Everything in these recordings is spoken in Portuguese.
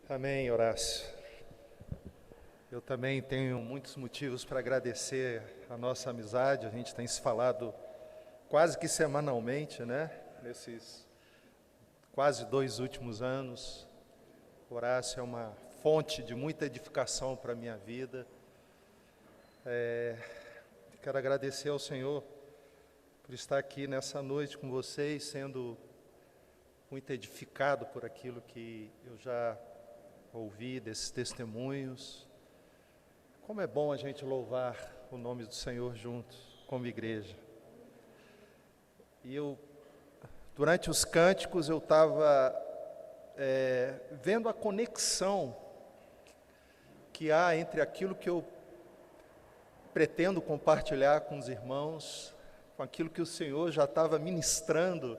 Amém, Horácio. Eu também tenho muitos motivos para agradecer a nossa amizade. A gente tem se falado quase que semanalmente, né? Nesses quase 2 últimos anos. Horácio é uma fonte de muita edificação para a minha vida. Quero agradecer ao Senhor por estar aqui nessa noite com vocês, sendo muito edificado por aquilo que eu já ouvi desses testemunhos. Como é bom a gente louvar o nome do Senhor juntos, como igreja. E durante os cânticos, eu estava vendo a conexão que há entre aquilo que eu pretendo compartilhar com os irmãos, com aquilo que o Senhor já estava ministrando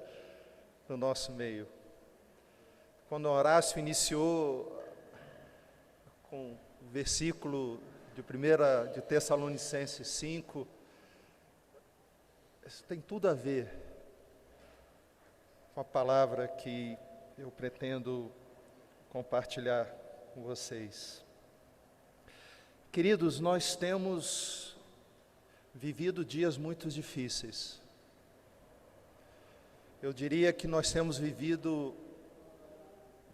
no nosso meio. Quando Horácio iniciou com o versículo de Tessalonicenses 5, isso tem tudo a ver com a palavra que eu pretendo compartilhar com vocês. Queridos, nós temos vivido dias muito difíceis. Eu diria que nós temos vivido,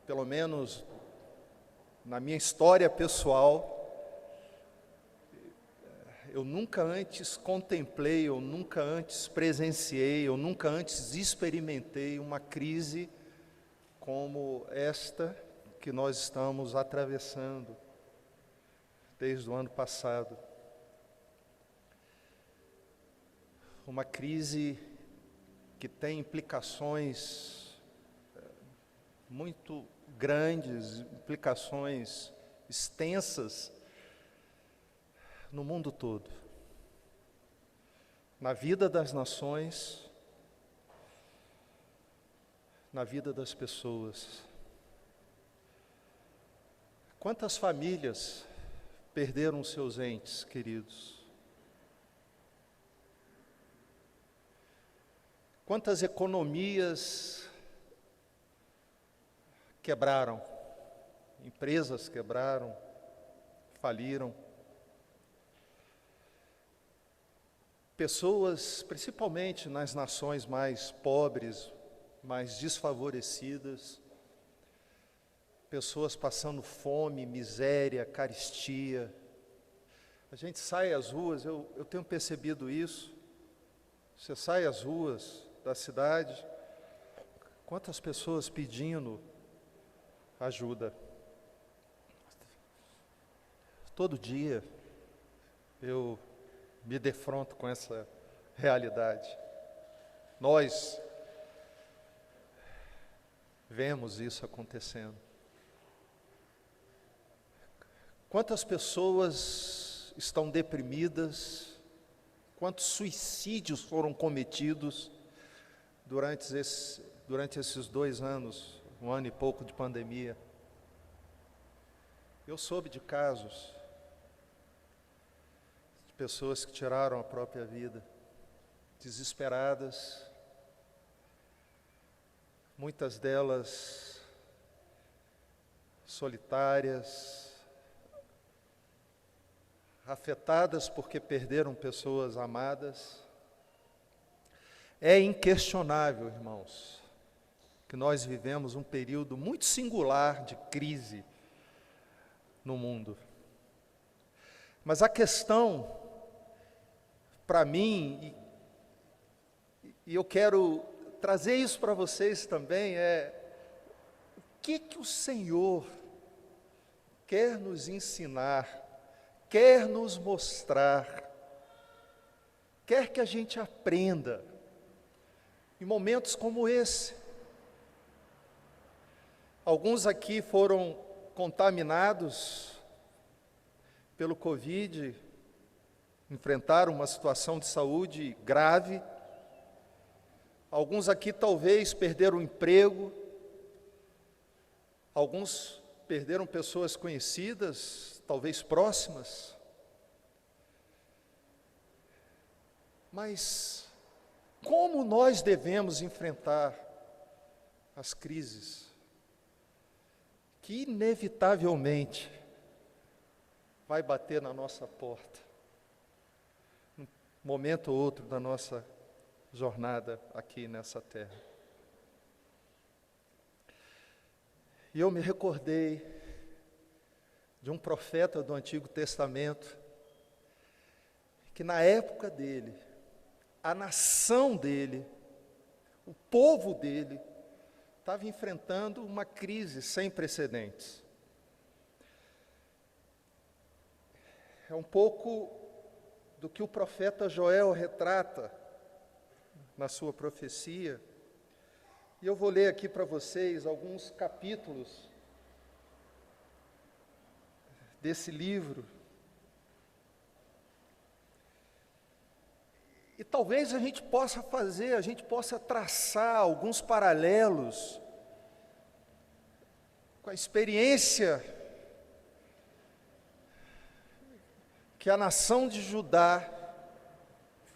pelo menos na minha história pessoal, eu nunca antes contemplei, eu nunca antes presenciei, eu nunca antes experimentei uma crise como esta que nós estamos atravessando desde o ano passado. Uma crise que tem implicações muito grandes, implicações extensas no mundo todo, na vida das nações, na vida das pessoas. Quantas famílias perderam seus entes queridos? Quantas economias quebraram, empresas quebraram, faliram. Pessoas, principalmente nas nações mais pobres, mais desfavorecidas, pessoas passando fome, miséria, carestia. A gente sai às ruas, eu tenho percebido isso. Você sai às ruas da cidade, quantas pessoas pedindo ajuda. Todo dia eu me defronto com essa realidade. Nós vemos isso acontecendo. Quantas pessoas estão deprimidas, quantos suicídios foram cometidos durante esses 2 anos, 1 ano e pouco de pandemia. Eu soube de casos de pessoas que tiraram a própria vida, desesperadas, muitas delas solitárias, afetadas porque perderam pessoas amadas. É inquestionável, irmãos, que nós vivemos um período muito singular de crise no mundo. Mas a questão, para mim, e eu quero trazer isso para vocês também, o que o Senhor quer nos ensinar, quer nos mostrar, quer que a gente aprenda em momentos como esse. Alguns aqui foram contaminados pelo Covid, enfrentaram uma situação de saúde grave. Alguns aqui talvez perderam o emprego, alguns perderam pessoas conhecidas, talvez próximas. Mas como nós devemos enfrentar as crises que inevitavelmente vai bater na nossa porta, num momento ou outro da nossa jornada aqui nessa terra. E eu me recordei de um profeta do Antigo Testamento, que na época dele, a nação dele, o povo dele, estava enfrentando uma crise sem precedentes. É um pouco do que o profeta Joel retrata na sua profecia. E eu vou ler aqui para vocês alguns capítulos desse livro. E talvez a gente possa traçar alguns paralelos com a experiência que a nação de Judá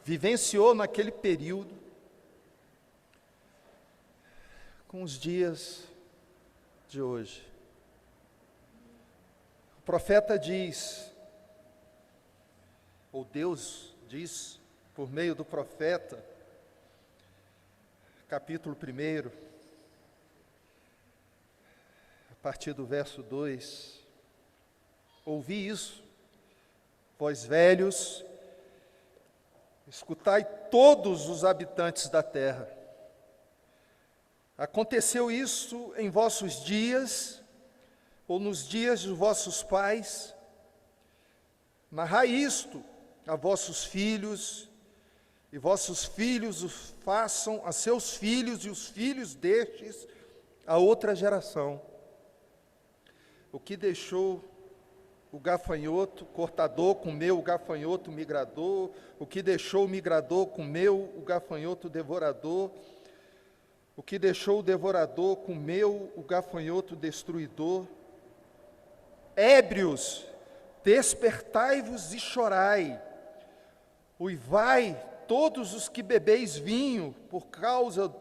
vivenciou naquele período, com os dias de hoje. O profeta diz, ou Deus diz, por meio do profeta, capítulo 1, a partir do verso 2, ouvi isso, vós velhos, escutai todos os habitantes da terra. Aconteceu isso em vossos dias, ou nos dias dos vossos pais? Narrai isto a vossos filhos, e vossos filhos o façam a seus filhos, e os filhos destes a outra geração. O que deixou o gafanhoto cortador comeu o gafanhoto migrador, o que deixou o migrador comeu o gafanhoto devorador, o que deixou o devorador comeu o gafanhoto destruidor. Ébrios, despertai-vos e chorai, uivai todos os que bebeis vinho, por causa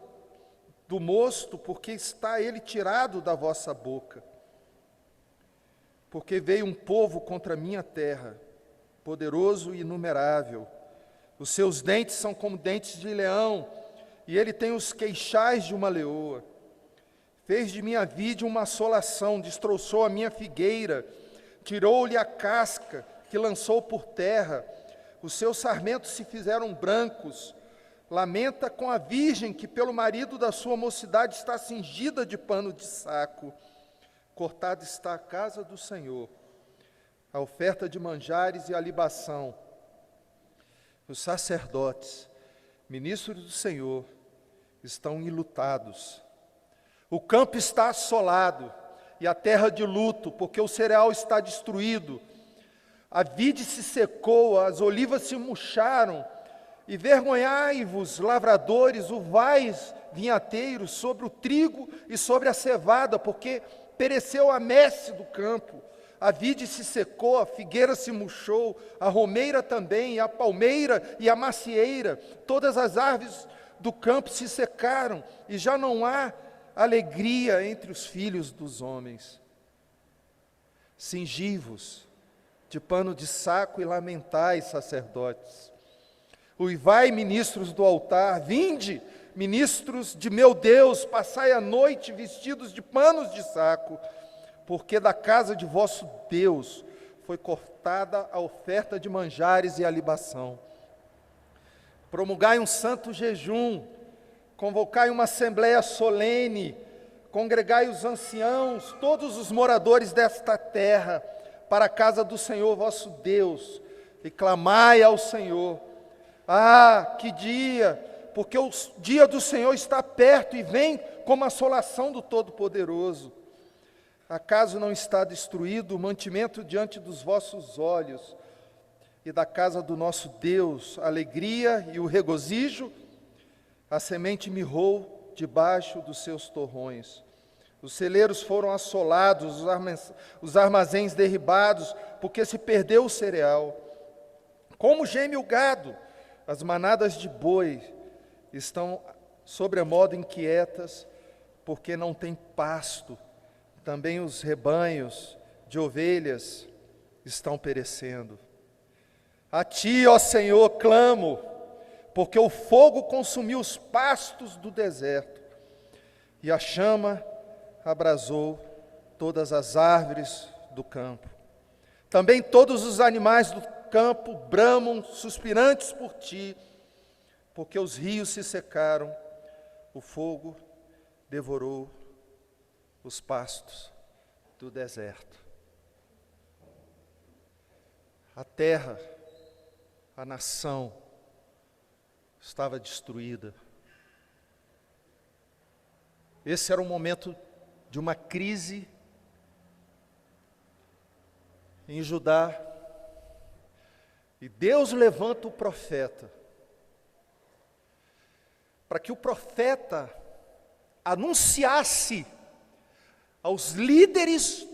do mosto, porque está ele tirado da vossa boca. Porque veio um povo contra a minha terra, poderoso e inumerável. Os seus dentes são como dentes de leão, e ele tem os queixais de uma leoa. Fez de minha vide uma assolação, destroçou a minha figueira, tirou-lhe a casca, que lançou por terra. Os seus sarmentos se fizeram brancos. Lamenta com a virgem que pelo marido da sua mocidade está cingida de pano de saco. Cortada está a casa do Senhor, a oferta de manjares e a libação. Os sacerdotes, ministros do Senhor, estão enlutados. O campo está assolado e a terra de luto, porque o cereal está destruído. A vide se secou, as olivas se murcharam. E vergonhai-vos, lavradores, uvais, vinhateiros, sobre o trigo e sobre a cevada, porque pereceu a messe do campo. A vide se secou, a figueira se murchou, a romeira também, a palmeira e a macieira. Todas as árvores do campo se secaram, e já não há alegria entre os filhos dos homens. Cingi-vos de pano de saco e lamentai, sacerdotes. Uivai, ministros do altar, vinde, ministros de meu Deus, passai a noite vestidos de panos de saco, porque da casa de vosso Deus foi cortada a oferta de manjares e a libação. Promulgai um santo jejum, convocai uma assembleia solene, congregai os anciãos, todos os moradores desta terra, para a casa do Senhor vosso Deus, e clamai ao Senhor. Ah, que dia! Porque o dia do Senhor está perto e vem como a assolação do Todo-Poderoso. Acaso não está destruído o mantimento diante dos vossos olhos, e da casa do nosso Deus a alegria e o regozijo? A semente mirrou debaixo dos seus torrões. Os celeiros foram assolados, os armazéns derribados, porque se perdeu o cereal. Como geme o gado, as manadas de boi estão sobremodo inquietas, porque não tem pasto, também os rebanhos de ovelhas estão perecendo. A ti, ó Senhor, clamo, porque o fogo consumiu os pastos do deserto, e a chama abrasou todas as árvores do campo. Também todos os animais do campo bramam, suspirantes por ti, porque os rios se secaram, o fogo devorou os pastos do deserto. A terra, a nação, estava destruída. Esse era um momento de uma crise em Judá. E Deus levanta o profeta, para que o profeta anunciasse aos líderes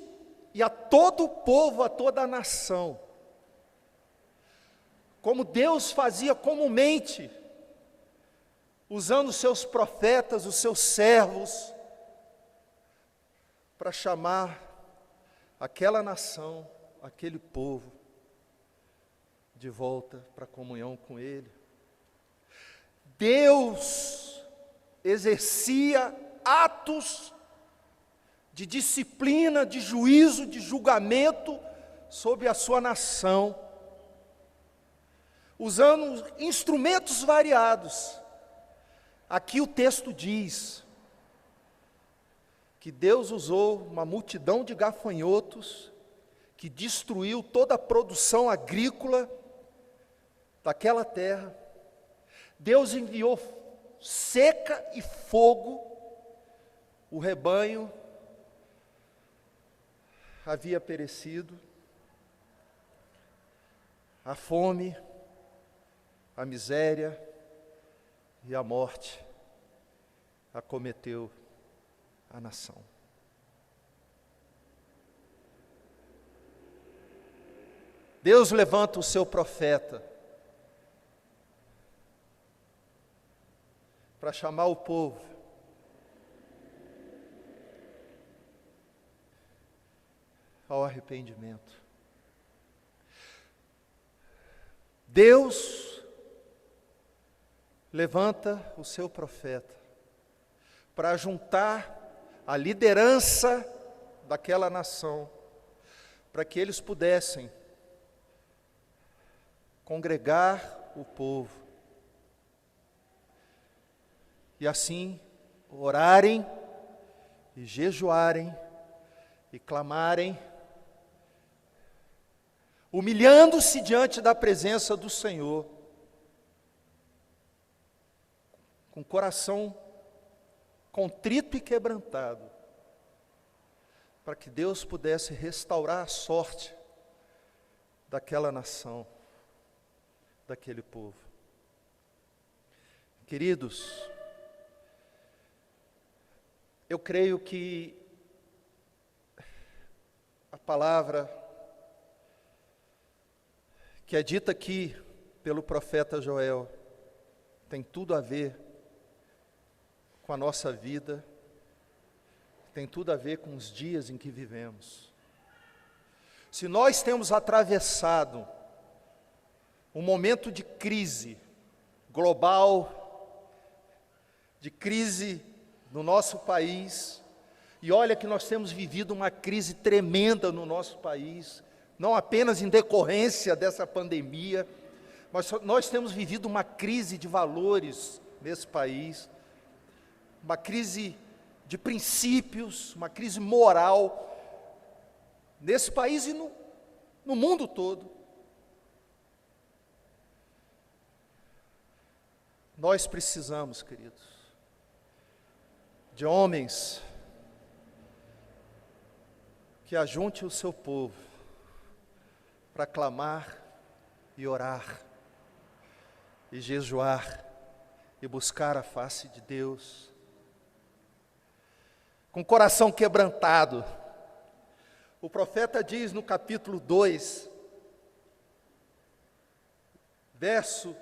e a todo o povo, a toda a nação, como Deus fazia comumente, usando os seus profetas, os seus servos, para chamar aquela nação, aquele povo, de volta para a comunhão com Ele. Deus exercia atos de disciplina, de juízo, de julgamento sobre a sua nação, usando instrumentos variados. Aqui o texto diz que Deus usou uma multidão de gafanhotos que destruiu toda a produção agrícola daquela terra. Deus enviou seca e fogo, o rebanho havia perecido, a fome, a miséria e a morte acometeu a nação. Deus levanta o seu profeta para chamar o povo ao arrependimento. Deus levanta o seu profeta para juntar a liderança daquela nação, para que eles pudessem congregar o povo e assim orarem e jejuarem e clamarem, humilhando-se diante da presença do Senhor, com o coração contrito e quebrantado, para que Deus pudesse restaurar a sorte daquela nação, daquele povo. Queridos, eu creio que a palavra que é dita aqui pelo profeta Joel tem tudo a ver com a nossa vida, tem tudo a ver com os dias em que vivemos. Se nós temos atravessado um momento de crise global, de crise no nosso país, e olha que nós temos vivido uma crise tremenda no nosso país, não apenas em decorrência dessa pandemia, mas nós temos vivido uma crise de valores nesse país, uma crise de princípios, uma crise moral nesse país e no mundo todo. Nós precisamos, queridos, de homens que ajunte o seu povo para clamar e orar e jejuar e buscar a face de Deus, com o coração quebrantado. O profeta diz no capítulo 2, verso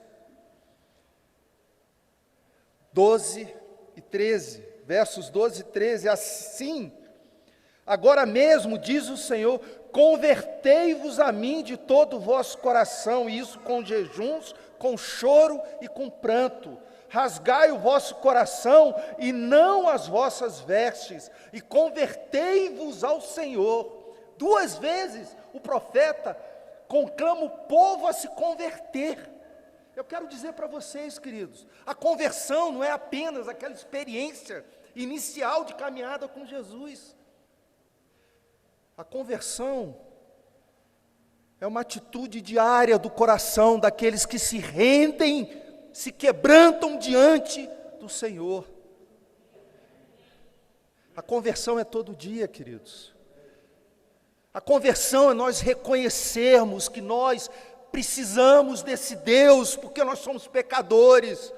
12 e 13, versos 12 e 13, Agora mesmo, diz o Senhor, convertei-vos a mim de todo o vosso coração, e isso com jejuns, com choro e com pranto. Rasgai o vosso coração e não as vossas vestes, e convertei-vos ao Senhor. 2 vezes o profeta conclama o povo a se converter. Eu quero dizer para vocês, queridos, a conversão não é apenas aquela experiência inicial de caminhada com Jesus. A conversão é uma atitude diária do coração daqueles que se rendem, se quebrantam diante do Senhor. A conversão é todo dia, queridos. A conversão é nós reconhecermos que nós precisamos desse Deus, porque nós somos pecadores,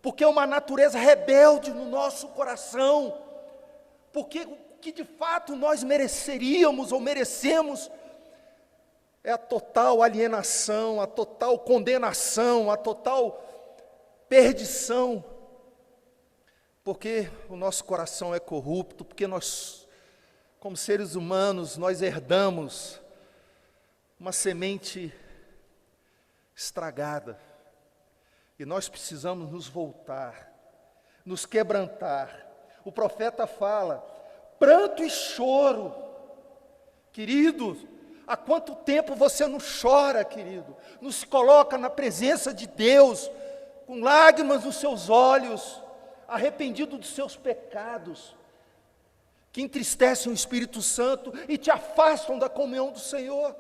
porque é uma natureza rebelde no nosso coração, porque o que de fato nós mereceríamos ou merecemos é a total alienação, a total condenação, a total perdição, porque o nosso coração é corrupto, porque nós, como seres humanos, nós herdamos uma semente estragada, e nós precisamos nos voltar, nos quebrantar. O profeta fala, pranto e choro. Querido, há quanto tempo você não chora, querido? Não se coloca na presença de Deus, com lágrimas nos seus olhos, arrependido dos seus pecados, que entristecem o Espírito Santo e te afastam da comunhão do Senhor.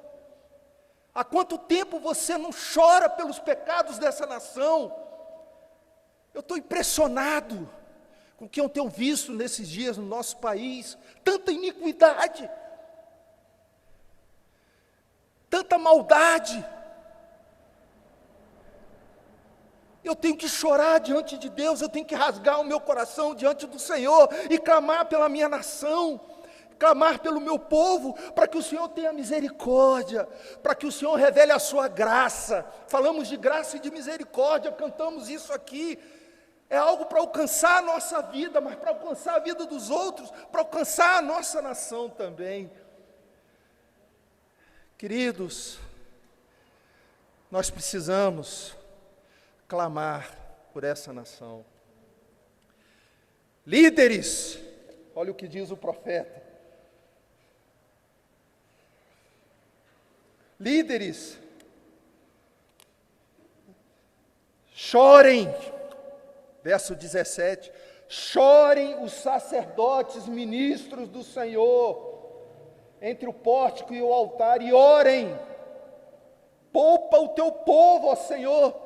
Há quanto tempo você não chora pelos pecados dessa nação? Eu estou impressionado com o que eu tenho visto nesses dias no nosso país, tanta iniquidade, tanta maldade. Eu tenho que chorar diante de Deus, eu tenho que rasgar o meu coração diante do Senhor e clamar pela minha nação, clamar pelo meu povo, para que o Senhor tenha misericórdia, para que o Senhor revele a sua graça. Falamos de graça e de misericórdia, cantamos isso aqui. É algo para alcançar a nossa vida, mas para alcançar a vida dos outros, para alcançar a nossa nação também. Queridos, nós precisamos clamar por essa nação. Líderes, olha o que diz o profeta. Líderes, chorem, verso 17, chorem os sacerdotes, ministros do Senhor, entre o pórtico e o altar, e orem, poupa o teu povo, ó Senhor,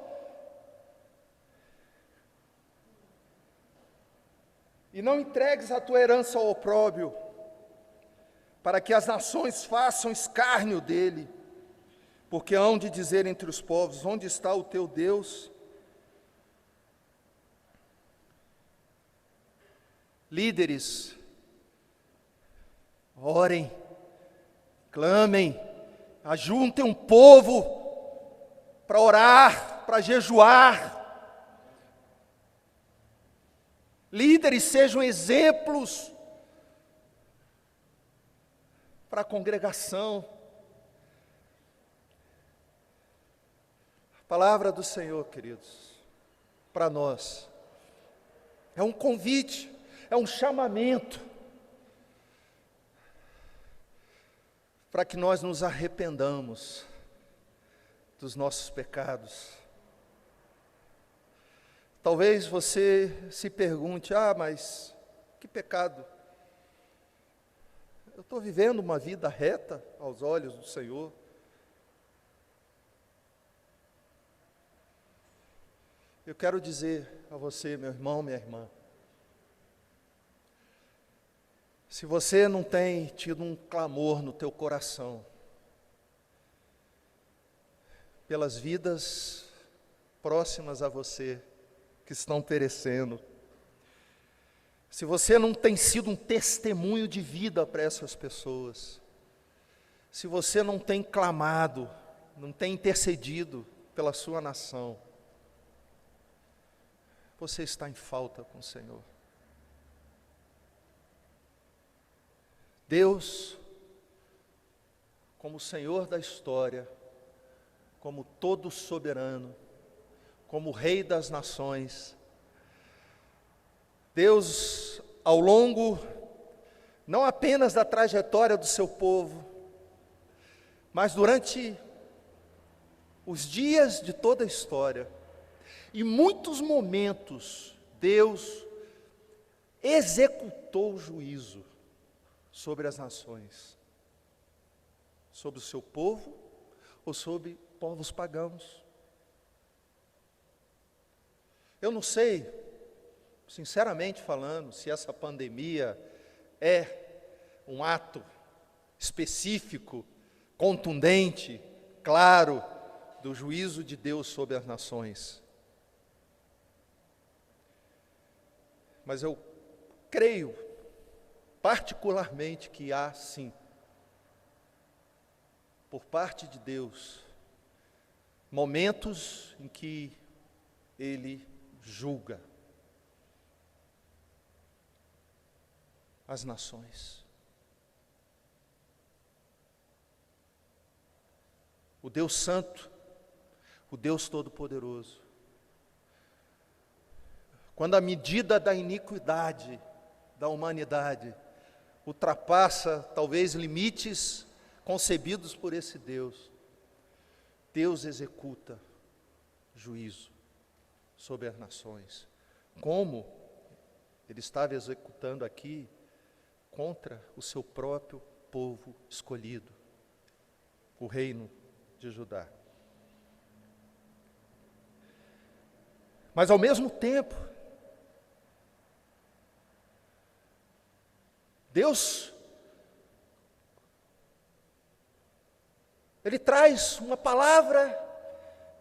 e não entregues a tua herança ao opróbrio, para que as nações façam escárnio dele, porque hão de dizer entre os povos, onde está o teu Deus? Líderes, orem, clamem, ajuntem um povo para orar, para jejuar. Líderes, sejam exemplos para a congregação. A palavra do Senhor, queridos, para nós, é um convite, é um chamamento, para que nós nos arrependamos dos nossos pecados. Talvez você se pergunte, mas que pecado? Eu estou vivendo uma vida reta aos olhos do Senhor. Eu quero dizer a você, meu irmão, minha irmã, se você não tem tido um clamor no teu coração pelas vidas próximas a você, que estão perecendo, se você não tem sido um testemunho de vida para essas pessoas, se você não tem clamado, não tem intercedido pela sua nação, você está em falta com o Senhor. Deus, como Senhor da história, como todo soberano, como Rei das nações, Deus, ao longo, não apenas da trajetória do seu povo, mas durante os dias de toda a história, em muitos momentos, Deus executou o juízo sobre as nações, sobre o seu povo ou sobre povos pagãos. Eu não sei, sinceramente falando, se essa pandemia é um ato específico, contundente, claro, do juízo de Deus sobre as nações. Mas eu creio, particularmente, que há sim, por parte de Deus, momentos em que Ele julga as nações. O Deus Santo, o Deus Todo-Poderoso. Quando a medida da iniquidade da humanidade ultrapassa talvez limites concebidos por esse Deus, Deus executa juízo sobre as nações. Como Ele estava executando aqui contra o seu próprio povo escolhido, o reino de Judá. Mas ao mesmo tempo, Deus, Ele traz uma palavra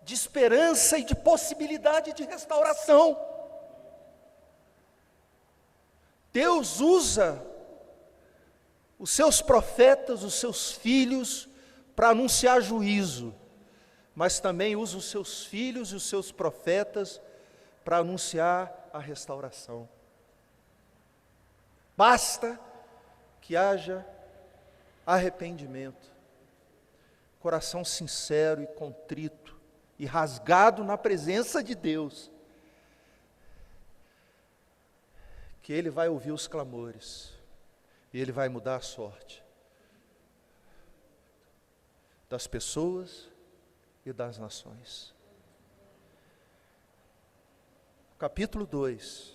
de esperança e de possibilidade de restauração. Deus usa os seus profetas, os seus filhos, para anunciar juízo, mas também usa os seus filhos e os seus profetas para anunciar a restauração. Basta que haja arrependimento, coração sincero e contrito e rasgado na presença de Deus, que Ele vai ouvir os clamores e Ele vai mudar a sorte das pessoas e das nações. Capítulo 2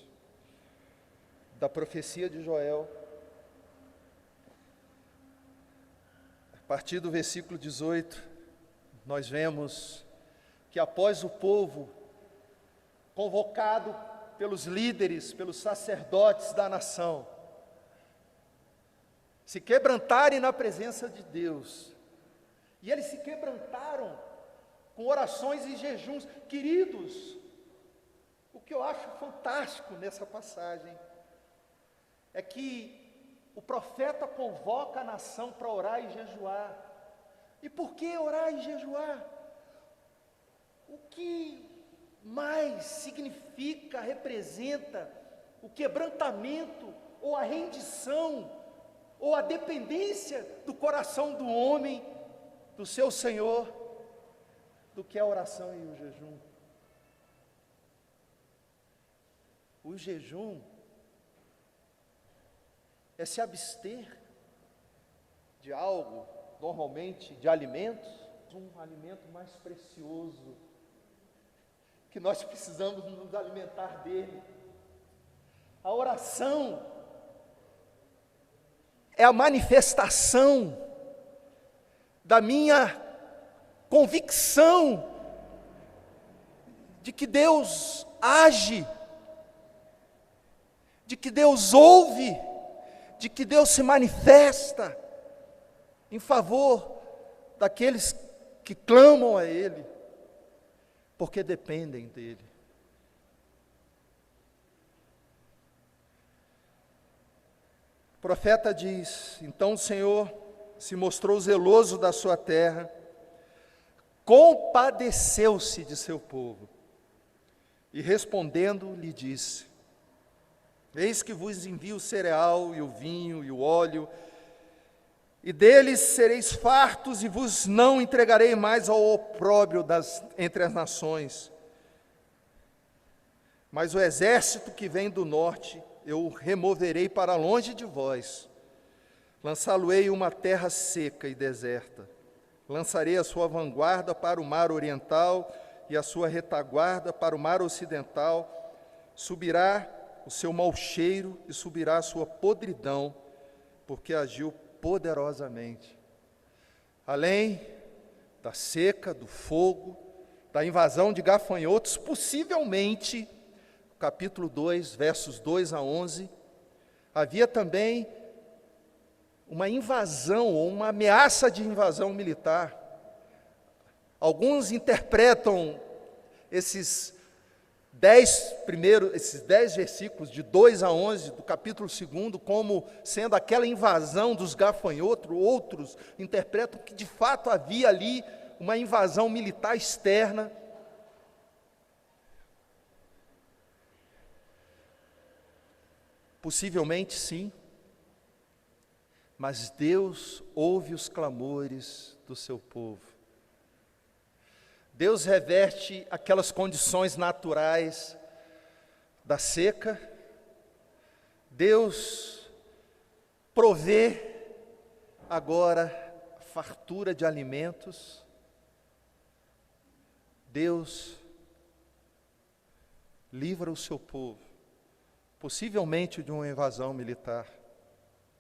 da profecia de Joel, a partir do versículo 18, nós vemos que após o povo, convocado pelos líderes, pelos sacerdotes da nação, se quebrantarem na presença de Deus, e eles se quebrantaram com orações e jejuns. Queridos, o que eu acho fantástico nessa passagem é que o profeta convoca a nação para orar e jejuar. E por que orar e jejuar? O que mais significa, representa o quebrantamento, ou a rendição, ou a dependência do coração do homem, do seu Senhor, do que a oração e o jejum? O jejum é se abster de algo, normalmente de alimentos, um alimento mais precioso, que nós precisamos nos alimentar dele. A oração é a manifestação da minha convicção de que Deus age, de que Deus ouve, de que Deus se manifesta em favor daqueles que clamam a Ele, porque dependem dEle. O profeta diz: então o Senhor se mostrou zeloso da sua terra, compadeceu-se de seu povo, e respondendo lhe disse: eis que vos envio o cereal e o vinho e o óleo e deles sereis fartos, e vos não entregarei mais ao opróbrio entre as nações. Mas o exército que vem do norte, eu o removerei para longe de vós. Lançá-lo-ei em uma terra seca e deserta. Lançarei a sua vanguarda para o mar oriental e a sua retaguarda para o mar ocidental. Subirá o seu mau cheiro e subirá a sua podridão, porque agiu poderosamente. Além da seca, do fogo, da invasão de gafanhotos, possivelmente, capítulo 2, versos 2 a 11, havia também uma invasão ou uma ameaça de invasão militar. Alguns interpretam esses 10 versículos, de 2 a 11, do capítulo 2, como sendo aquela invasão dos gafanhotos. Outros interpretam que de fato havia ali uma invasão militar externa. Possivelmente sim, mas Deus ouve os clamores do seu povo. Deus reverte aquelas condições naturais da seca. Deus provê agora a fartura de alimentos. Deus livra o seu povo, possivelmente de uma invasão militar.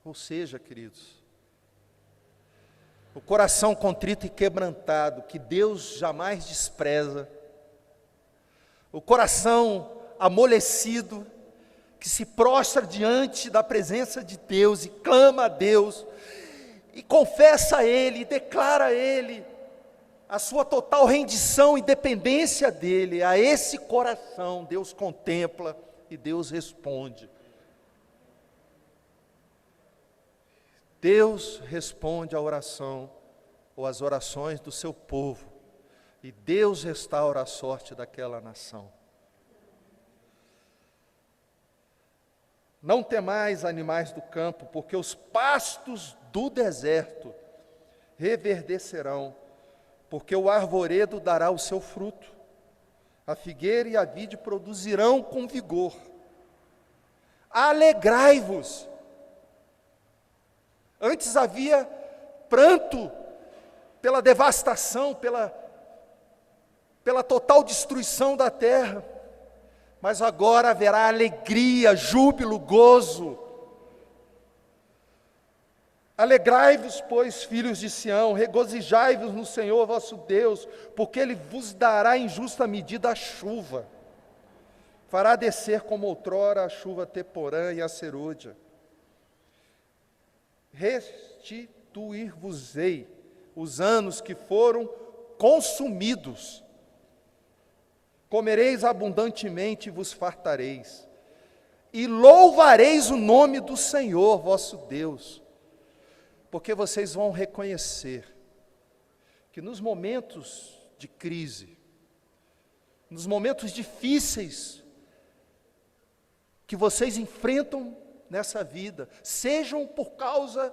Ou seja, queridos, o coração contrito e quebrantado, que Deus jamais despreza, o coração amolecido, que se prostra diante da presença de Deus e clama a Deus, e confessa a Ele, e declara a Ele a sua total rendição e dependência dEle. A esse coração Deus contempla e Deus responde. Deus responde à oração, ou às orações do seu povo, e Deus restaura a sorte daquela nação. Não temais, animais do campo, porque os pastos do deserto reverdecerão, porque o arvoredo dará o seu fruto, a figueira e a vide produzirão com vigor. Alegrai-vos. Antes havia pranto pela devastação, pela total destruição da terra, mas agora haverá alegria, júbilo, gozo. Alegrai-vos, pois, filhos de Sião, regozijai-vos no Senhor vosso Deus, porque Ele vos dará em justa medida a chuva. Fará descer como outrora a chuva teporã e a serôdia. Restituir-vos-ei os anos que foram consumidos. Comereis abundantemente e vos fartareis. E louvareis o nome do Senhor vosso Deus. Porque vocês vão reconhecer que nos momentos de crise, nos momentos difíceis que vocês enfrentam nessa vida, sejam por causa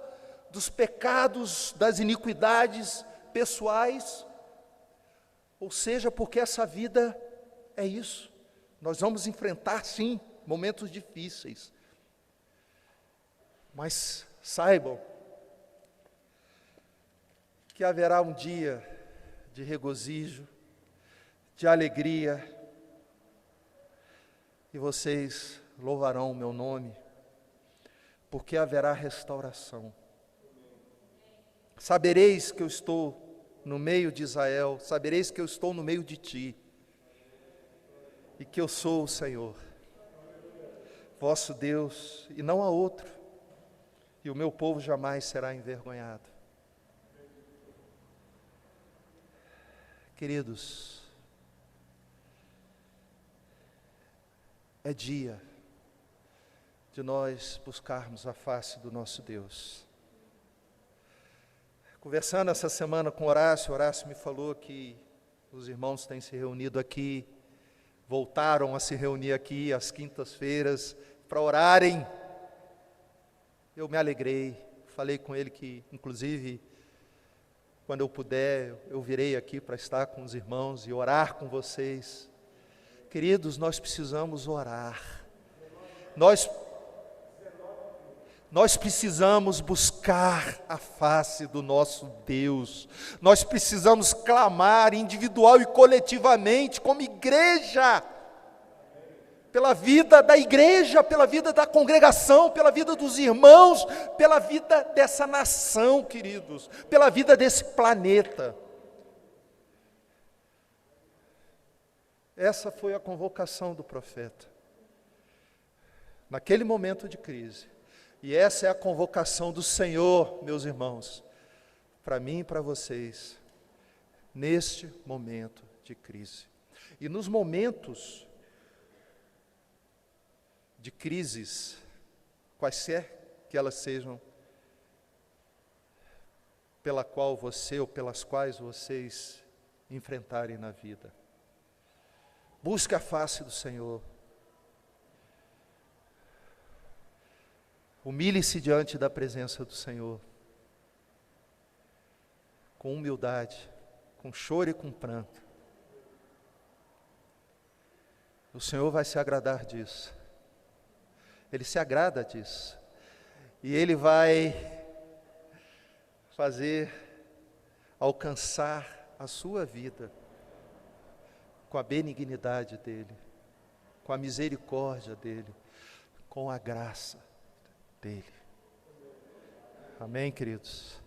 dos pecados, das iniquidades pessoais, ou seja, porque essa vida é isso. Nós vamos enfrentar, sim, momentos difíceis. Mas saibam que haverá um dia de regozijo, de alegria, e vocês louvarão o meu nome, porque haverá restauração. Sabereis que eu estou no meio de Israel, sabereis que eu estou no meio de ti, e que eu sou o Senhor, vosso Deus, e não há outro, e o meu povo jamais será envergonhado. Queridos, é dia de nós buscarmos a face do nosso Deus. Conversando essa semana com Horácio me falou que os irmãos têm se reunido aqui, voltaram a se reunir aqui às quintas-feiras para orarem. Eu me alegrei, falei com ele que, inclusive, quando eu puder, eu virei aqui para estar com os irmãos e orar com vocês. Queridos, nós precisamos orar. Nós precisamos buscar a face do nosso Deus. Nós precisamos clamar individual e coletivamente, como igreja, pela vida da igreja, pela vida da congregação, pela vida dos irmãos, pela vida dessa nação, queridos, pela vida desse planeta. Essa foi a convocação do profeta, naquele momento de crise. E essa é a convocação do Senhor, meus irmãos, para mim e para vocês, neste momento de crise. E nos momentos de crises, quaisquer que elas sejam, pela qual você ou pelas quais vocês enfrentarem na vida, busque a face do Senhor. Humilhe-se diante da presença do Senhor, com humildade, com choro e com pranto. O Senhor vai se agradar disso. Ele se agrada disso. E Ele vai fazer alcançar a sua vida com a benignidade dEle, com a misericórdia dEle, com a graça dEle. Amém, queridos?